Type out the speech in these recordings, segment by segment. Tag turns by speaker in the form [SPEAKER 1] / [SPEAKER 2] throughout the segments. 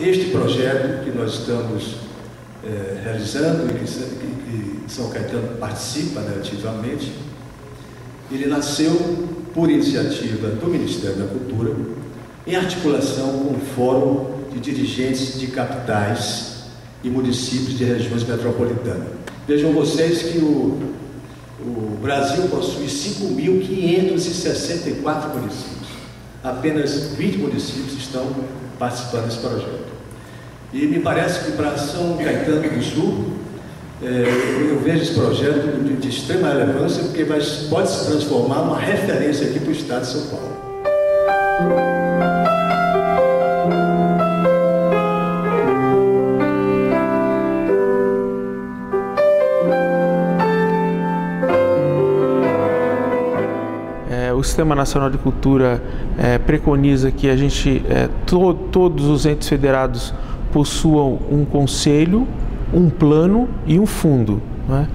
[SPEAKER 1] Este projeto que nós estamos realizando e que São Caetano participa, né, ativamente, ele nasceu por iniciativa do Ministério da Cultura, em articulação com o Fórum de Dirigentes de Capitais e Municípios de Regiões Metropolitanas. Vejam vocês que o Brasil possui 5.564 municípios. Apenas 20 municípios estão participando desse projeto. E me parece que para São Caetano do Sul, eu vejo esse projeto de extrema relevância, porque pode se transformar numa referência aqui para o estado de São Paulo.
[SPEAKER 2] O Sistema Nacional de Cultura preconiza que a gente, todos os entes federados possuam um conselho, um plano e um fundo, né?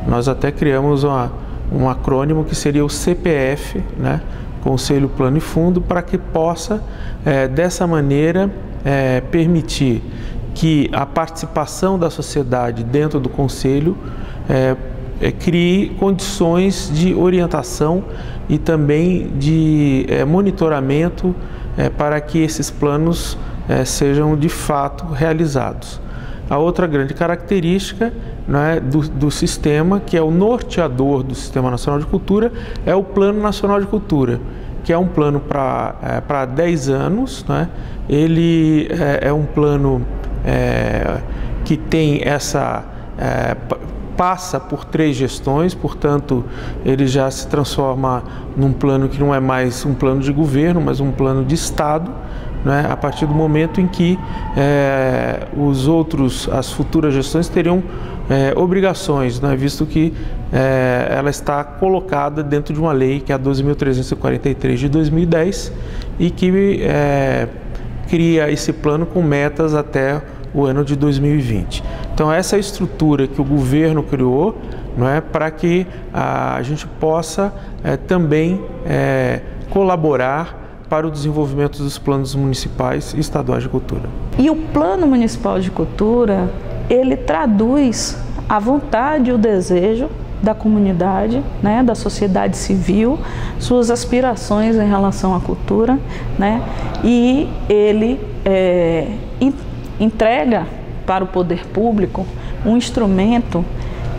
[SPEAKER 2] Nós até criamos um acrônimo que seria o CPF, né? Conselho, Plano e Fundo, para que possa, dessa maneira, permitir que a participação da sociedade dentro do conselho crie condições de orientação e também de monitoramento para que esses planos sejam de fato realizados. A outra grande característica, né, do sistema, que é o norteador do Sistema Nacional de Cultura, é o Plano Nacional de Cultura, que é um plano para 10 anos, né? Ele é um plano que tem passa por 3 gestões, portanto, ele já se transforma num plano que não é mais um plano de governo, mas um plano de Estado, né, a partir do momento em que as futuras gestões teriam obrigações, né, visto que ela está colocada dentro de uma lei, que é a 12.343 de 2010, e que cria esse plano com metas até o ano de 2020. Então, essa é a estrutura que o governo criou, não é, para que a gente possa também colaborar para o desenvolvimento dos planos municipais e estaduais de cultura.
[SPEAKER 3] E o Plano Municipal de Cultura, ele traduz a vontade e o desejo da comunidade, né, da sociedade civil, suas aspirações em relação à cultura, né, e ele entrega para o poder público um instrumento,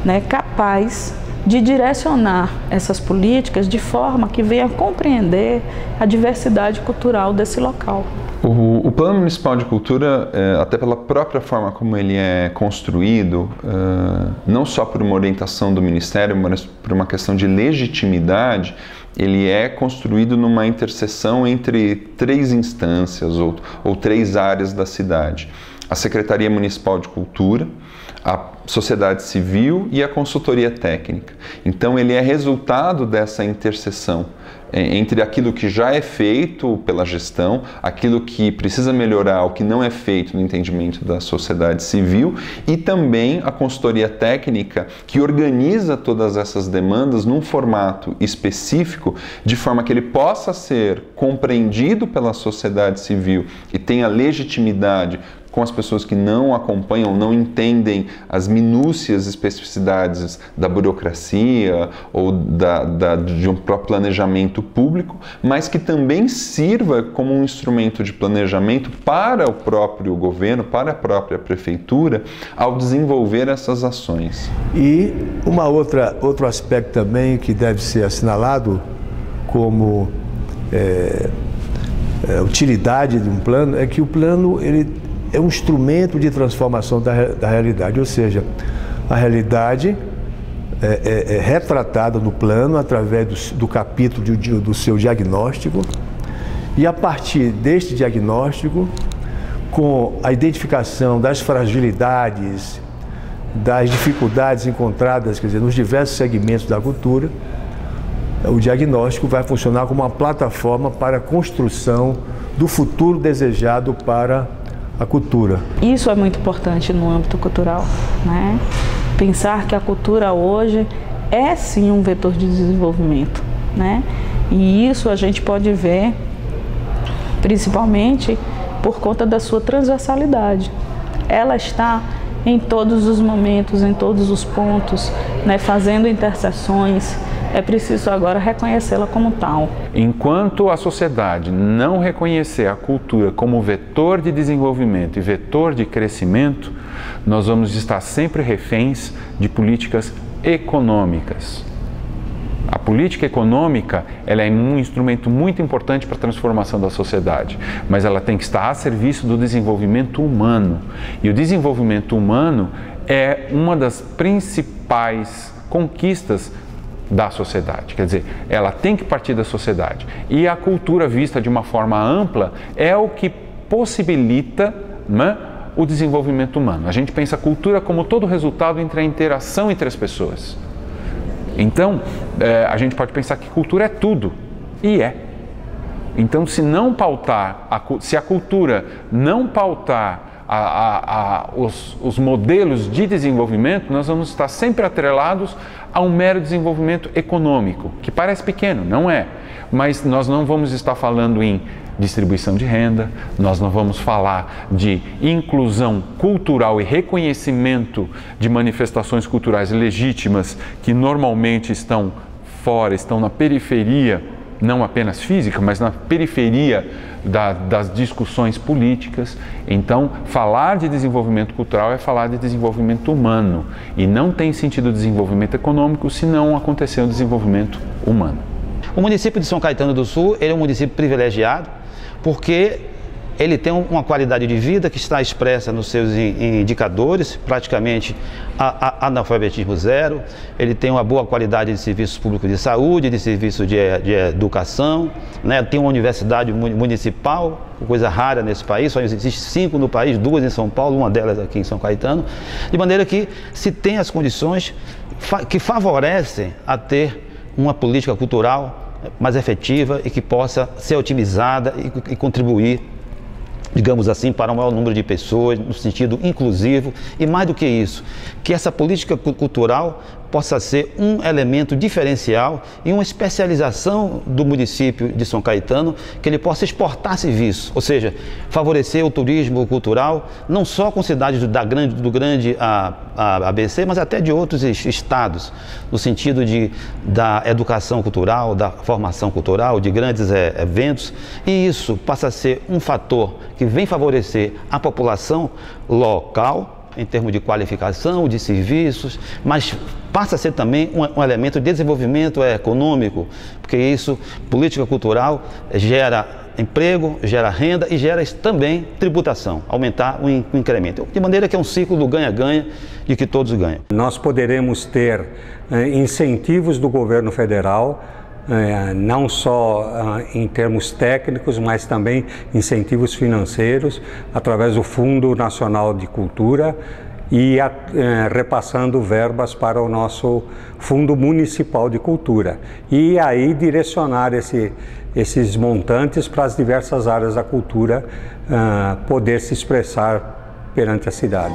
[SPEAKER 3] né, capaz de direcionar essas políticas de forma que venha compreender a diversidade cultural desse local.
[SPEAKER 4] O Plano Municipal de Cultura, até pela própria forma como ele é construído, não só por uma orientação do Ministério, mas por uma questão de legitimidade, ele é construído numa interseção entre 3 instâncias ou 3 áreas da cidade. A Secretaria Municipal de Cultura, a sociedade civil e a consultoria técnica. Então, ele é resultado dessa interseção entre aquilo que já é feito pela gestão, aquilo que precisa melhorar, o que não é feito no entendimento da sociedade civil, e também a consultoria técnica que organiza todas essas demandas num formato específico, de forma que ele possa ser compreendido pela sociedade civil e tenha legitimidade com as pessoas que não acompanham, não entendem as minúcias, especificidades da burocracia ou de um próprio planejamento público, mas que também sirva como um instrumento de planejamento para o próprio governo, para a própria prefeitura, ao desenvolver essas ações.
[SPEAKER 1] E outro aspecto também que deve ser assinalado como utilidade de um plano é que o plano ele é um instrumento de transformação da realidade, ou seja, a realidade é retratada no plano através do capítulo do seu diagnóstico, e a partir deste diagnóstico, com a identificação das fragilidades, das dificuldades encontradas, quer dizer, nos diversos segmentos da cultura, o diagnóstico vai funcionar como uma plataforma para a construção do futuro desejado para a cultura. Isso é muito importante no âmbito cultural, né? Pensar que a cultura hoje é sim um vetor de desenvolvimento, né? E isso a gente pode ver principalmente
[SPEAKER 3] por conta da sua transversalidade. Ela está em todos os momentos, em todos os pontos, né, fazendo interseções. É preciso agora reconhecê-la como tal.
[SPEAKER 5] Enquanto a sociedade não reconhecer a cultura como vetor de desenvolvimento e vetor de crescimento, nós vamos estar sempre reféns de políticas econômicas. A política econômica, ela é um instrumento muito importante para a transformação da sociedade, mas ela tem que estar a serviço do desenvolvimento humano. E o desenvolvimento humano é uma das principais conquistas da sociedade, quer dizer, ela tem que partir da sociedade. E a cultura vista de uma forma ampla é o que possibilita, né, o desenvolvimento humano. A gente pensa a cultura como todo resultado entre a interação entre as pessoas. Então, a gente pode pensar que cultura é tudo, e é. Então, se a cultura não pautar os modelos de desenvolvimento, nós vamos estar sempre atrelados a um mero desenvolvimento econômico, que parece pequeno, não é, mas nós não vamos estar falando em distribuição de renda, nós não vamos falar de inclusão cultural e reconhecimento de manifestações culturais legítimas que normalmente estão fora, estão na periferia, não apenas física, mas na periferia das discussões políticas. Então, falar de desenvolvimento cultural é falar de desenvolvimento humano, e não tem sentido desenvolvimento econômico se não acontecer o desenvolvimento humano.
[SPEAKER 6] O município de São Caetano do Sul, ele é um município privilegiado, porque ele tem uma qualidade de vida que está expressa nos seus indicadores, praticamente analfabetismo zero. Ele tem uma boa qualidade de serviços públicos de saúde, de serviços de educação, né? Tem uma universidade municipal, coisa rara nesse país, só existem 5 no país, 2 em São Paulo, uma delas aqui em São Caetano, de maneira que se tem as condições que favorecem a ter uma política cultural mais efetiva e que possa ser otimizada e contribuir, digamos assim, para o maior número de pessoas, no sentido inclusivo, e mais do que isso, que essa política cultural possa ser um elemento diferencial e uma especialização do município de São Caetano, que ele possa exportar serviços, ou seja, favorecer o turismo cultural, não só com cidades do grande ABC, mas até de outros estados, no sentido da educação cultural, da formação cultural, de grandes eventos, e isso passa a ser um fator que vem favorecer a população local, em termos de qualificação, de serviços, mas passa a ser também um elemento de desenvolvimento econômico, porque isso, política cultural, gera emprego, gera renda e gera também tributação, aumentar o incremento. De maneira que é um ciclo do ganha-ganha de que todos ganham.
[SPEAKER 7] Nós poderemos ter incentivos do governo federal, não só em termos técnicos, mas também incentivos financeiros através do Fundo Nacional de Cultura e repassando verbas para o nosso Fundo Municipal de Cultura. E aí direcionar esses montantes para as diversas áreas da cultura poder se expressar perante a cidade.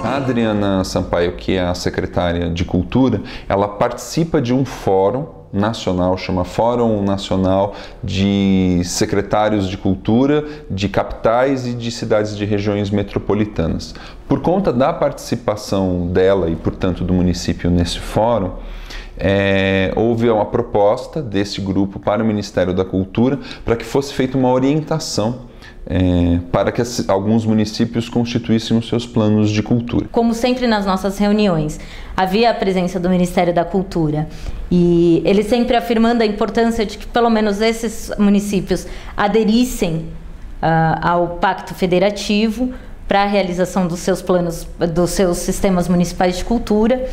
[SPEAKER 4] A Adriana Sampaio, que é a secretária de Cultura, ela participa de um fórum nacional, chama Fórum Nacional de Secretários de Cultura de capitais e de cidades de regiões metropolitanas. Por conta da participação dela e, portanto, do município nesse fórum, houve uma proposta desse grupo para o Ministério da Cultura para que fosse feita uma orientação para que alguns municípios constituíssem os seus planos de cultura.
[SPEAKER 8] Como sempre nas nossas reuniões, havia a presença do Ministério da Cultura e ele sempre afirmando a importância de que pelo menos esses municípios aderissem ao Pacto Federativo para a realização dos seus planos, dos seus sistemas municipais de cultura.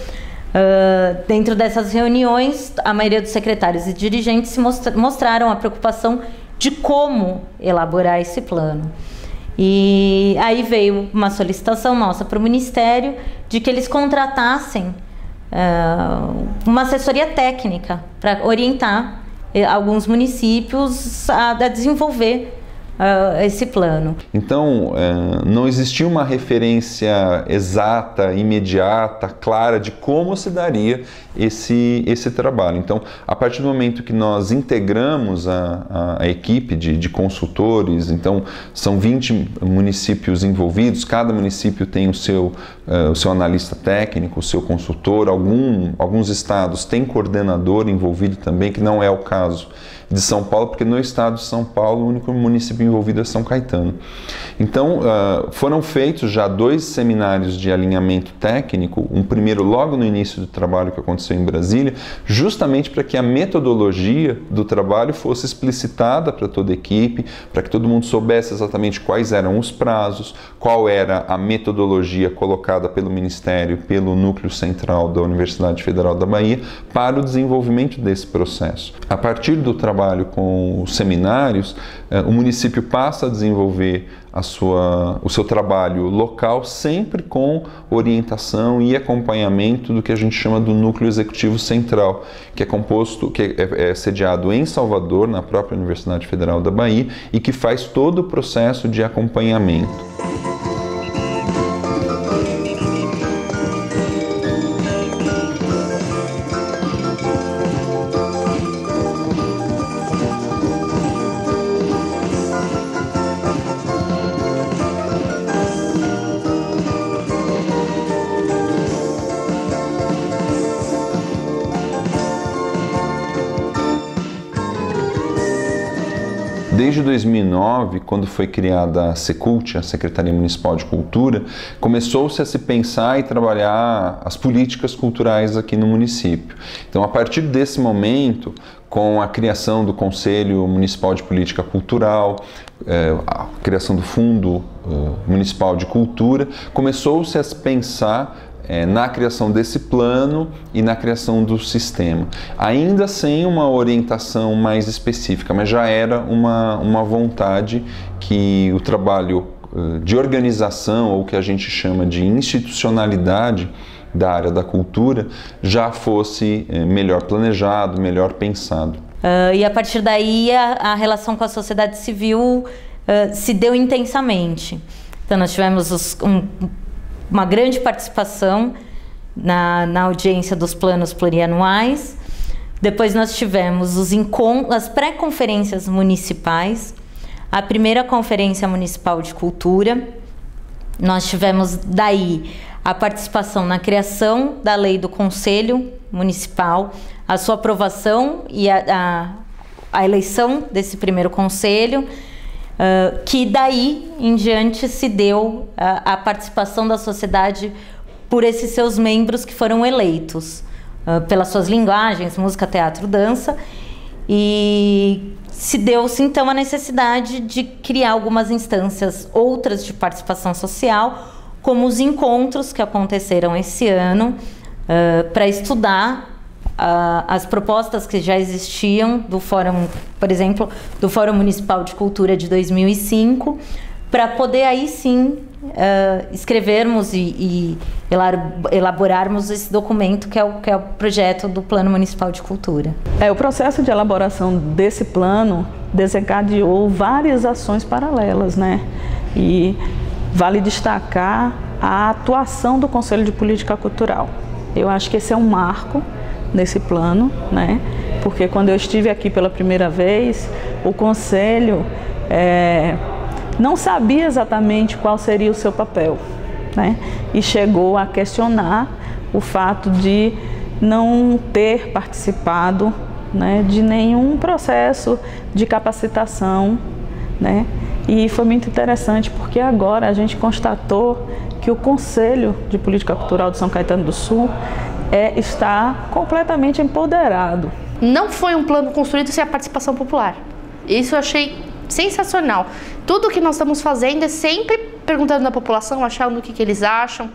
[SPEAKER 8] Dentro dessas reuniões, a maioria dos secretários e dirigentes mostraram a preocupação de como elaborar esse plano. E aí veio uma solicitação nossa para o Ministério de que eles contratassem uma assessoria técnica para orientar alguns municípios a desenvolver esse plano.
[SPEAKER 4] Então, não existia uma referência exata, imediata, clara de como se daria esse trabalho. Então, a partir do momento que nós integramos a equipe de consultores, então são 20 municípios envolvidos, cada município tem o seu analista técnico, o seu consultor, alguns estados têm coordenador envolvido também, que não é o caso de São Paulo, porque no estado de São Paulo o único município envolvido é São Caetano. Então, foram feitos já 2 seminários de alinhamento técnico, um primeiro logo no início do trabalho que aconteceu em Brasília, justamente para que a metodologia do trabalho fosse explicitada para toda a equipe, para que todo mundo soubesse exatamente quais eram os prazos, qual era a metodologia colocada pelo Ministério, pelo Núcleo Central da Universidade Federal da Bahia, para o desenvolvimento desse processo. A partir do trabalho com os seminários, o município passa a desenvolver o seu trabalho local, sempre com orientação e acompanhamento do que a gente chama do Núcleo Executivo Central, que é sediado em Salvador, na própria Universidade Federal da Bahia, e que faz todo o processo de acompanhamento. Desde 2009, quando foi criada a Secult, a Secretaria Municipal de Cultura, começou-se a se pensar e trabalhar as políticas culturais aqui no município. Então, a partir desse momento, com a criação do Conselho Municipal de Política Cultural, a criação do Fundo Municipal de Cultura, começou-se a se pensar na criação desse plano e na criação do sistema. Ainda sem uma orientação mais específica, mas já era uma vontade que o trabalho de organização, ou que a gente chama de institucionalidade da área da cultura, já fosse melhor planejado, melhor pensado.
[SPEAKER 8] E a partir daí a relação com a sociedade civil se deu intensamente. Então nós tivemos uma grande participação na audiência dos planos plurianuais. Depois nós tivemos as pré-conferências municipais, a primeira Conferência Municipal de Cultura. Nós tivemos daí a participação na criação da lei do Conselho Municipal, a sua aprovação e a eleição desse primeiro conselho, que daí em diante se deu a participação da sociedade por esses seus membros que foram eleitos, pelas suas linguagens, música, teatro, dança, e se deu-se então a necessidade de criar algumas instâncias outras de participação social, como os encontros que aconteceram esse ano, para estudar as propostas que já existiam do Fórum, por exemplo, do Fórum Municipal de Cultura de 2005, para poder aí sim escrevermos e elaborarmos esse documento que é o projeto do Plano Municipal de Cultura.
[SPEAKER 3] O processo de elaboração desse plano desencadeou várias ações paralelas, né? E vale destacar a atuação do Conselho de Política Cultural. Eu acho que esse é um marco nesse plano, né? Porque quando eu estive aqui pela primeira vez, o Conselho não sabia exatamente qual seria o seu papel, né? E chegou a questionar o fato de não ter participado, né, de nenhum processo de capacitação, né? E foi muito interessante porque agora a gente constatou que o Conselho de Política Cultural de São Caetano do Sul está completamente empoderado.
[SPEAKER 9] Não foi um plano construído sem a participação popular. Isso eu achei sensacional. Tudo que nós estamos fazendo é sempre perguntando à população, achando o que eles acham.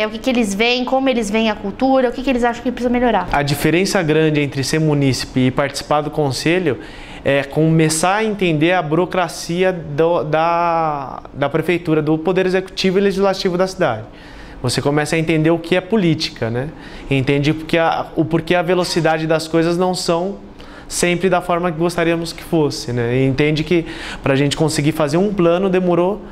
[SPEAKER 9] o que eles veem, como eles veem a cultura, o que eles acham que precisa melhorar.
[SPEAKER 2] A diferença grande entre ser munícipe e participar do conselho é começar a entender a burocracia da prefeitura, do poder executivo e legislativo da cidade. Você começa a entender o que é política, né? Entende o porquê a velocidade das coisas não são sempre da forma que gostaríamos que fosse, né? E entende que para a gente conseguir fazer um plano demorou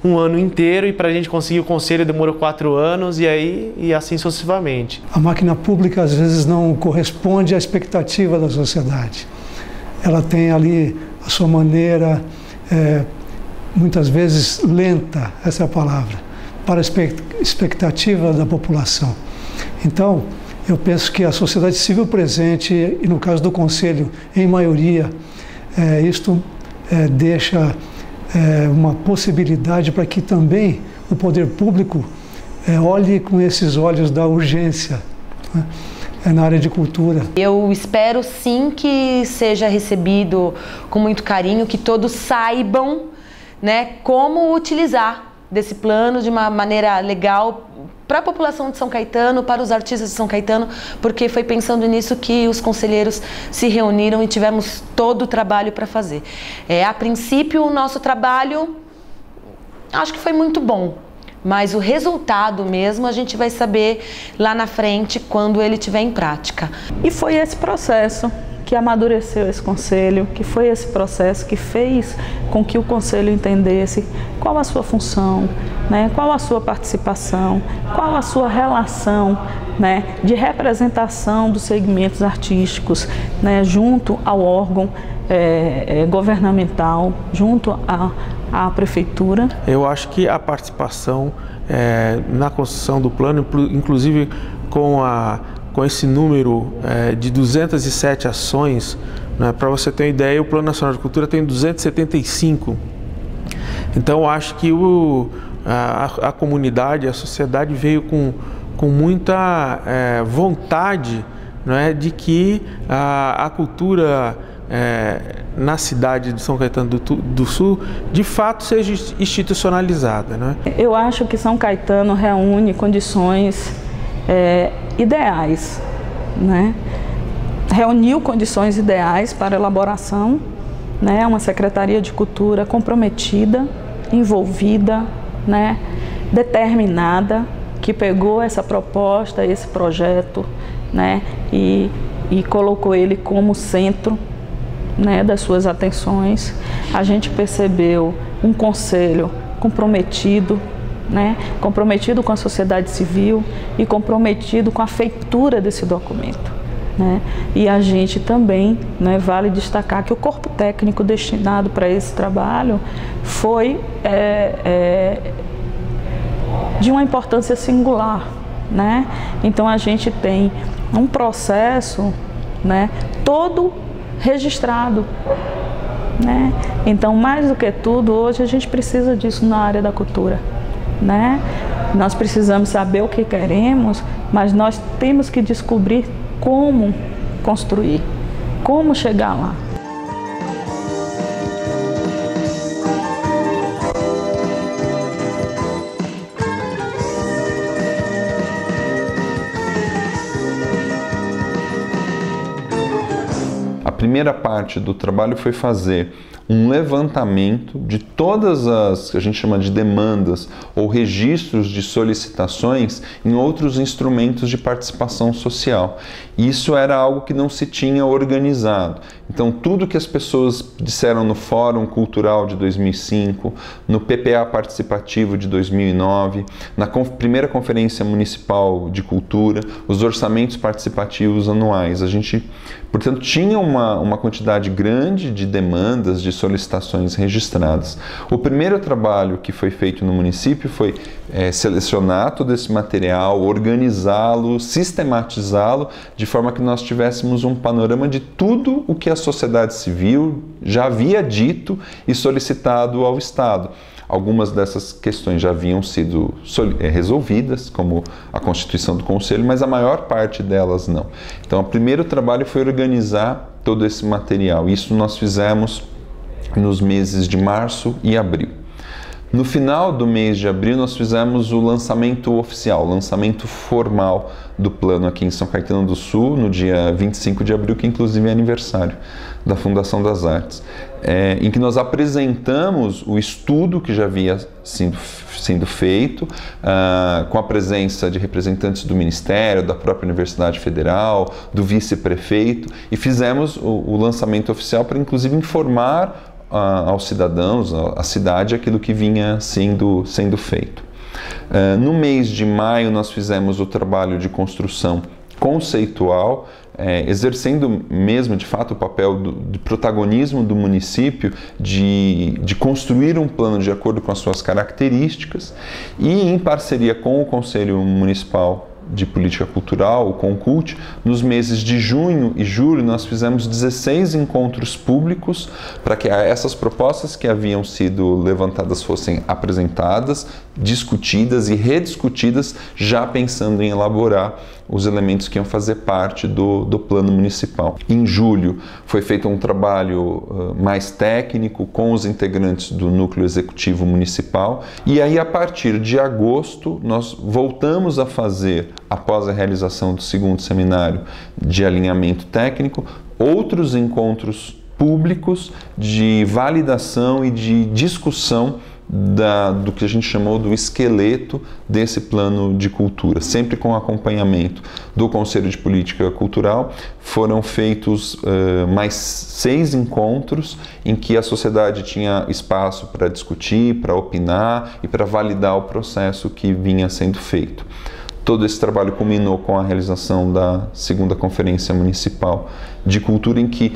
[SPEAKER 2] um ano inteiro e para a gente conseguir o conselho demorou 4 anos e assim sucessivamente.
[SPEAKER 10] A máquina pública às vezes não corresponde à expectativa da sociedade. Ela tem ali a sua maneira, muitas vezes lenta, essa é a palavra, para a expectativa da população. Então, eu penso que a sociedade civil presente, e no caso do Conselho, em maioria, isto deixa uma possibilidade para que também o poder público olhe com esses olhos da urgência, né, na área de cultura.
[SPEAKER 11] Eu espero sim que seja recebido com muito carinho, que todos saibam, né, como utilizar desse plano de uma maneira legal para a população de São Caetano, para os artistas de São Caetano, porque foi pensando nisso que os conselheiros se reuniram e tivemos todo o trabalho para fazer. A princípio, o nosso trabalho acho que foi muito bom, mas o resultado mesmo a gente vai saber lá na frente, quando ele estiver em prática.
[SPEAKER 3] E foi esse processo que amadureceu esse conselho, que foi esse processo que fez com que o conselho entendesse qual a sua função, né, qual a sua participação, qual a sua relação, né, de representação dos segmentos artísticos, né, junto ao órgão governamental, junto à prefeitura.
[SPEAKER 2] Eu acho que a participação na construção do plano, inclusive com esse número de 207 ações, né, para você ter uma ideia, o Plano Nacional de Cultura tem 275. Então, eu acho que a comunidade, a sociedade veio com muita vontade, né, de que a cultura na cidade de São Caetano do Sul, de fato, seja institucionalizada, né?
[SPEAKER 3] Eu acho que São Caetano reúne condições ideais, né? Reuniu condições ideais para a elaboração, né? Uma Secretaria de Cultura comprometida, envolvida, né? Determinada, que pegou essa proposta, esse projeto, né? E colocou ele como centro, né, das suas atenções. A gente percebeu um conselho comprometido, né, comprometido com a sociedade civil e comprometido com a feitura desse documento, né? E a gente também, né, vale destacar que o corpo técnico destinado para esse trabalho foi de uma importância singular, né? Então a gente tem um processo, né, todo registrado, né? Então, mais do que tudo, hoje a gente precisa disso na área da cultura, né? Nós precisamos saber o que queremos, mas nós temos que descobrir como construir, como chegar lá.
[SPEAKER 4] A primeira parte do trabalho foi fazer um levantamento de todas as que a gente chama de demandas ou registros de solicitações em outros instrumentos de participação social. Isso era algo que não se tinha organizado. Então, tudo que as pessoas disseram no Fórum Cultural de 2005, no PPA Participativo de 2009, na primeira Conferência Municipal de Cultura, os orçamentos participativos anuais. A gente, portanto, tinha uma quantidade grande de demandas, de solicitações registradas. O primeiro trabalho que foi feito no município foi selecionar todo esse material, organizá-lo, sistematizá-lo, de forma que nós tivéssemos um panorama de tudo o que a sociedade civil já havia dito e solicitado ao Estado. Algumas dessas questões já haviam sido resolvidas, como a constituição do Conselho, mas a maior parte delas não. Então, o primeiro trabalho foi organizar todo esse material. Isso nós fizemos nos meses de março e abril. No final do mês de abril, nós fizemos o lançamento oficial, o lançamento formal do plano aqui em São Caetano do Sul, no dia 25 de abril, que inclusive é aniversário da Fundação das Artes, em que nós apresentamos o estudo que já havia sendo feito, com a presença de representantes do Ministério, da própria Universidade Federal, do vice-prefeito, e fizemos o lançamento oficial para inclusive informar aos cidadãos, à cidade, aquilo que vinha sendo feito. No mês de maio nós fizemos o trabalho de construção conceitual, exercendo mesmo de fato o papel de protagonismo do município, de construir um plano de acordo com as suas características, e em parceria com o Conselho Municipal de Política Cultural, o CONCULT, nos meses de junho e julho nós fizemos 16 encontros públicos para que essas propostas que haviam sido levantadas fossem apresentadas, discutidas e rediscutidas, já pensando em elaborar os elementos que iam fazer parte do plano municipal. Em julho foi feito um trabalho mais técnico com os integrantes do núcleo executivo municipal, e aí a partir de agosto nós voltamos a fazer, após a realização do segundo seminário de alinhamento técnico, outros encontros públicos de validação e de discussão do que a gente chamou do esqueleto desse plano de cultura, sempre com acompanhamento do Conselho de Política Cultural. Foram feitos mais 6 encontros em que a sociedade tinha espaço para discutir, para opinar e para validar o processo que vinha sendo feito. Todo esse trabalho culminou com a realização da segunda Conferência Municipal de Cultura, em que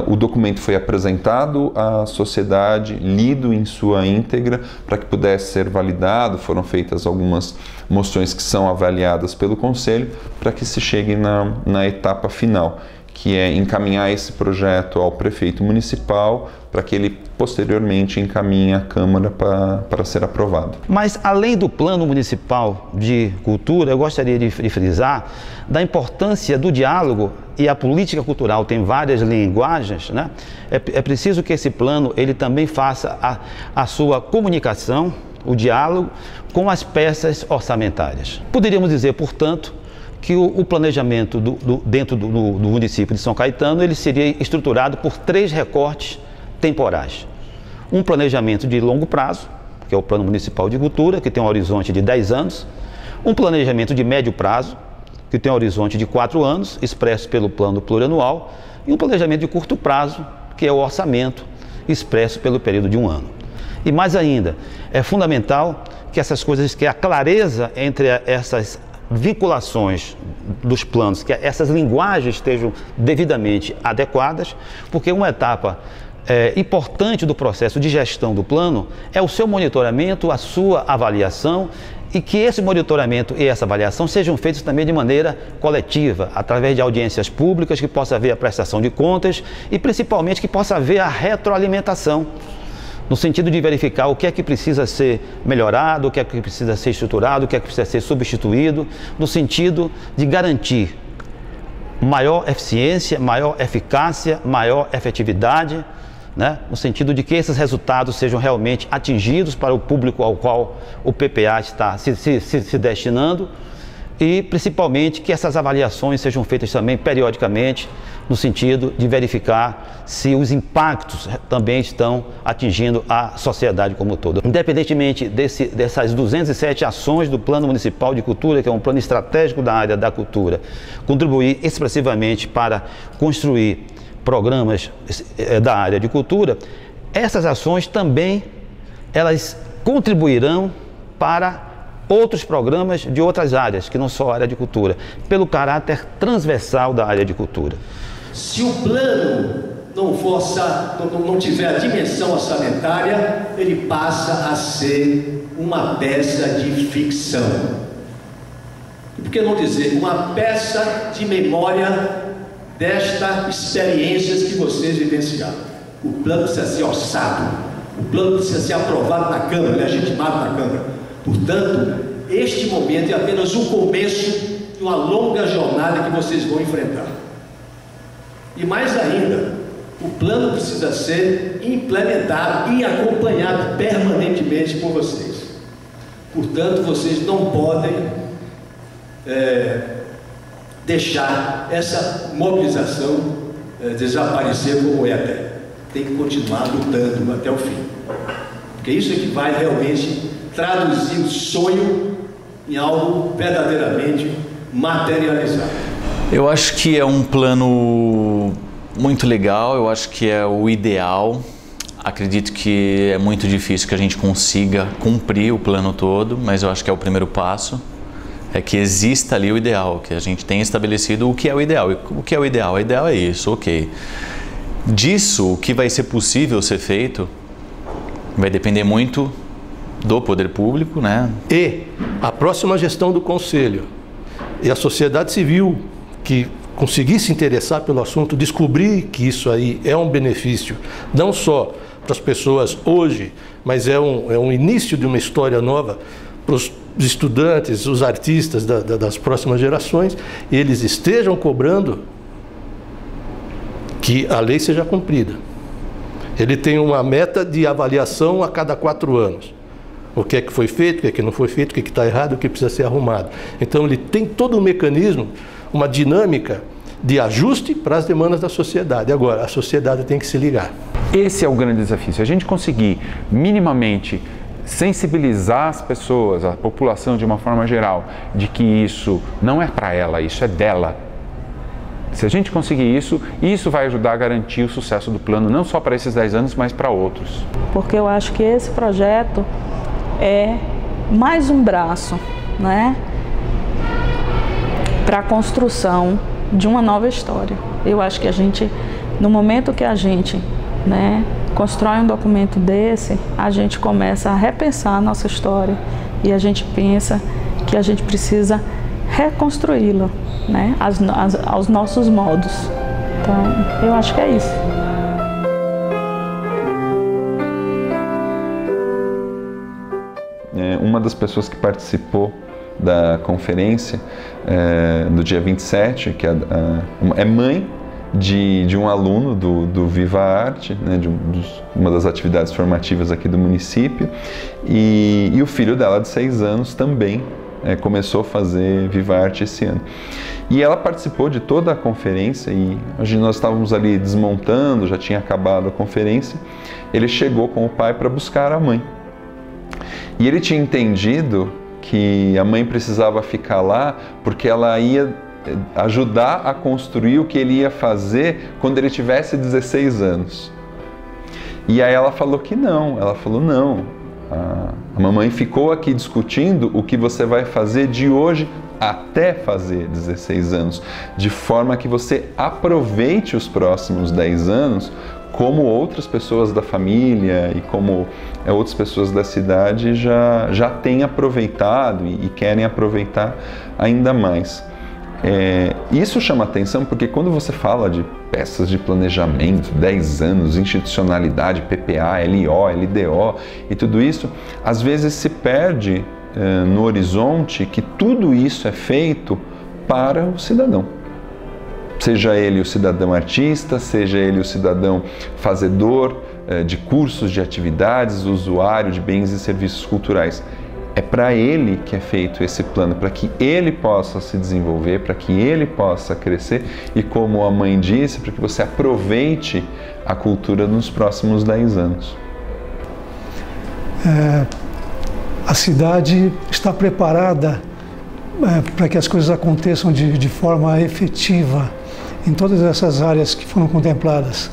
[SPEAKER 4] o documento foi apresentado à sociedade, lido em sua íntegra, para que pudesse ser validado. Foram feitas algumas moções que são avaliadas pelo Conselho, para que se chegue na etapa final, que é encaminhar esse projeto ao prefeito municipal, para que ele posteriormente encaminhe à Câmara para ser aprovado.
[SPEAKER 6] Mas além do Plano Municipal de Cultura, eu gostaria de frisar da importância do diálogo, e a política cultural tem várias linguagens, né? É preciso que esse plano ele também faça a sua comunicação, o diálogo com as peças orçamentárias. Poderíamos dizer, portanto, que o planejamento dentro do município de São Caetano ele seria estruturado por 3 recortes temporais. Um planejamento de longo prazo, que é o Plano Municipal de Cultura, que tem um horizonte de 10 anos. Um planejamento de médio prazo, que tem um horizonte de 4 anos, expresso pelo Plano Plurianual. E um planejamento de curto prazo, que é o orçamento, expresso pelo período de 1 ano. E mais ainda, é fundamental que essas coisas, que a clareza entre essas vinculações dos planos, que essas linguagens estejam devidamente adequadas, porque uma etapa importante do processo de gestão do plano é o seu monitoramento, a sua avaliação, e que esse monitoramento e essa avaliação sejam feitos também de maneira coletiva, através de audiências públicas, que possa haver a prestação de contas e principalmente que possa haver a retroalimentação, no sentido de verificar o que é que precisa ser melhorado, o que é que precisa ser estruturado, o que é que precisa ser substituído, no sentido de garantir maior eficiência, maior eficácia, maior efetividade, né? No sentido de que esses resultados sejam realmente atingidos para o público ao qual o PPA está se destinando, e principalmente que essas avaliações sejam feitas também periodicamente, no sentido de verificar se os impactos também estão atingindo a sociedade como um todo. Independentemente dessas 207 ações do Plano Municipal de Cultura, que é um plano estratégico da área da cultura, contribuir expressivamente para construir programas da área de cultura, essas ações também elas contribuirão para outros programas de outras áreas, que não só a área de cultura, pelo caráter transversal da área de cultura.
[SPEAKER 12] Se o plano não tiver a dimensão orçamentária, ele passa a ser uma peça de ficção. Por que não dizer uma peça de memória destas experiências que vocês vivenciaram? O plano precisa ser orçado, o plano precisa ser aprovado na Câmara, legitimado na Câmara. Portanto, este momento é apenas o começo de uma longa jornada que vocês vão enfrentar. E mais ainda, o plano plano precisa ser implementado e acompanhado permanentemente por vocês. Portanto, vocês não podem deixar essa mobilização desaparecer como é até. Tem que continuar lutando até o fim. Porque isso é que vai realmente traduzir o sonho em algo verdadeiramente materializado.
[SPEAKER 13] Eu acho que é um plano muito legal, eu acho que é o ideal. Acredito que é muito difícil que a gente consiga cumprir o plano todo, mas eu acho que é o primeiro passo. É que exista ali o ideal, que a gente tenha estabelecido o que é o ideal. O que é o ideal? O ideal é isso, ok. Disso, o que vai ser possível ser feito vai depender muito do poder público, né?
[SPEAKER 14] E a próxima gestão do Conselho e a sociedade civil que conseguir se interessar pelo assunto, descobrir que isso aí é um benefício, não só para as pessoas hoje, mas é um início de uma história nova para os estudantes, os artistas das próximas gerações, e eles estejam cobrando que a lei seja cumprida. Ele tem uma meta de avaliação a cada 4 anos. O que é que foi feito, o que é que não foi feito, o que é que está errado, o que precisa ser arrumado. Então ele tem todo um mecanismo, uma dinâmica de ajuste para as demandas da sociedade. Agora, a sociedade tem que se ligar.
[SPEAKER 5] Esse é o grande desafio. Se a gente conseguir minimamente sensibilizar as pessoas, a população de uma forma geral, de que isso não é para ela, isso é dela. Se a gente conseguir isso, isso vai ajudar a garantir o sucesso do plano, não só para esses 10 anos, mas para outros.
[SPEAKER 3] Porque eu acho que esse projeto é mais um braço, né, para a construção de uma nova história. Eu acho que a gente, no momento que a gente, né, constrói um documento desse, a gente começa a repensar a nossa história e a gente pensa que a gente precisa reconstruí-la, né, aos nossos modos. Então, eu acho que é isso.
[SPEAKER 4] Uma das pessoas que participou da conferência do dia 27, que é mãe de um aluno do Viva Arte, né, uma das atividades formativas aqui do município, e o filho dela de 6 anos também começou a fazer Viva Arte esse ano. E ela participou de toda a conferência e hoje nós estávamos ali desmontando, já tinha acabado a conferência, ele chegou com o pai para buscar a mãe. E ele tinha entendido que a mãe precisava ficar lá porque ela ia ajudar a construir o que ele ia fazer quando ele tivesse 16 anos. E aí ela falou que não, ela falou não, a mamãe ficou aqui discutindo o que você vai fazer de hoje até fazer 16 anos, de forma que você aproveite os próximos 10 anos como outras pessoas da família e como outras pessoas da cidade já têm aproveitado e querem aproveitar ainda mais. Isso chama atenção porque quando você fala de peças de planejamento, 10 anos, institucionalidade, PPA, LO, LDO e tudo isso, às vezes se perde no horizonte que tudo isso é feito para o cidadão. Seja ele o cidadão artista, seja ele o cidadão fazedor de cursos, de atividades, usuário de bens e serviços culturais. É para ele que é feito esse plano, para que ele possa se desenvolver, para que ele possa crescer e, como a mãe disse, para que você aproveite a cultura nos próximos 10 anos.
[SPEAKER 10] A cidade está preparada para que as coisas aconteçam de forma efetiva em todas essas áreas que foram contempladas.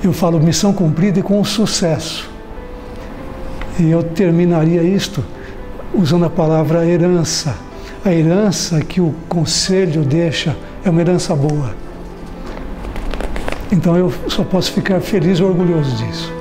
[SPEAKER 10] Eu falo missão cumprida e com sucesso. E eu terminaria isto usando a palavra herança. A herança que o Conselho deixa é uma herança boa. Então eu só posso ficar feliz e orgulhoso disso.